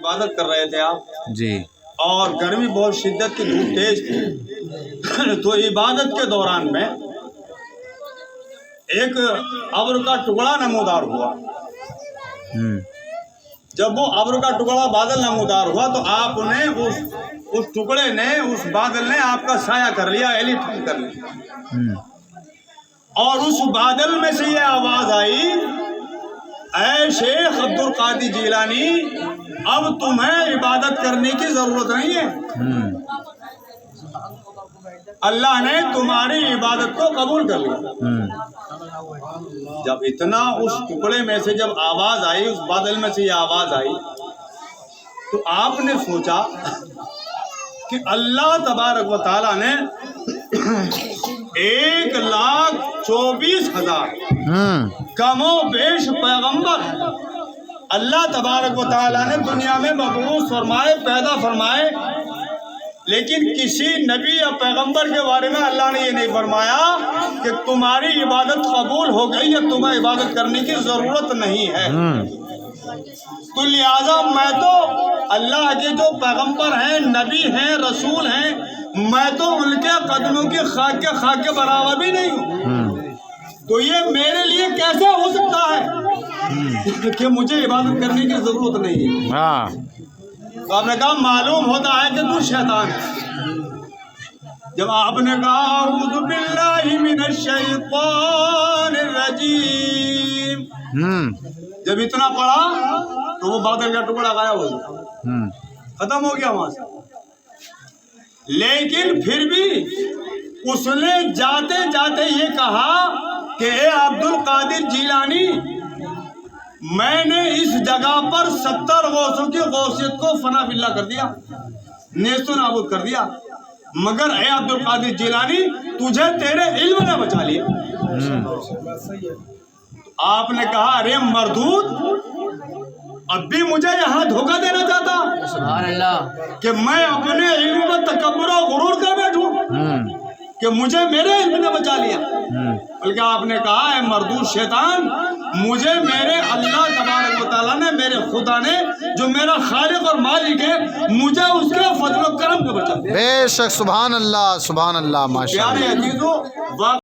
عبادت کر رہے تھے آپ جی اور گرمی بہت شدت کی دھوپ تیز تھی تو عبادت کے دوران میں ایک ابر کا ٹکڑا نمودار ہوا۔ جب وہ ابر کا ٹکڑا بادل نمودار ہوا تو آپ نے اس ٹکڑے نے اس بادل نے آپ کا سایہ کر لیا، ایلیٹ کر لیا، اور اس بادل میں سے یہ آواز آئی، اے شیخ عبد القادر جیلانی اب تمہیں عبادت کرنے کی ضرورت نہیں ہے، اللہ نے تمہاری عبادت کو قبول کر لیا۔ جب اتنا اس ٹکڑے میں سے جب آواز آئی، اس بادل میں سے یہ آواز آئی تو آپ نے سوچا کہ اللہ تبارک و تعالیٰ نے 1,24,000 کم و بیش پیغمبر اللہ تبارک و تعالیٰ نے دنیا میں مبعوث فرمائے، پیدا فرمائے، لیکن کسی نبی یا پیغمبر کے بارے میں اللہ نے یہ نہیں فرمایا کہ تمہاری عبادت قبول ہو گئی یا تمہیں عبادت کرنے کی ضرورت نہیں ہے۔ تو لہٰذا میں تو اللہ کے جو پیغمبر ہیں، نبی ہیں، رسول ہیں، میں تو ان کے قدموں کی خاک کے برابر بھی نہیں ہوں، تو یہ میرے لیے کیسے ہو سکتا ہے کہ مجھے عبادت کرنے کی ضرورت نہیں ہے؟ تو آپ نے کہا معلوم ہوتا ہے کہ تو شیطان ہے۔ جب آپ نے کہا اعوذ باللہ من الشیطان الرجیم، جب اتنا پڑھا تو وہ بادل کا ٹکڑا غائب ہو گیا، ختم ہو گیا وہاں سے۔ لیکن پھر بھی اس نے جاتے جاتے یہ کہا کہ اے عبد القادر جیلانی میں نے اس جگہ پر 70 غوثوں کی غوثیت کو فنا باللہ کر دیا، نیست و نابود کر دیا، مگر اے عبد القادر جیلانی تجھے تیرے علم نے بچا لیا۔ آپ نے کہا ارے مردود، اب بھی مجھے یہاں دھوکہ دینا چاہتا سبحان اللہ کہ میں اپنے علم میں تکبر و غرور کر بیٹھوں کہ مجھے میرے علم نے بچا لیا، بلکہ آپ نے کہا اے مردود شیطان، مجھے میرے اللہ تبارک و تعالیٰ نے، میرے خدا نے جو میرا خالق اور مالک ہے، مجھے اس کے فضل و کرم سے بچا دیا۔ بے شک، سبحان اللہ، سبحان اللہ، ماشاء اللہ۔ پیارے عزیزو،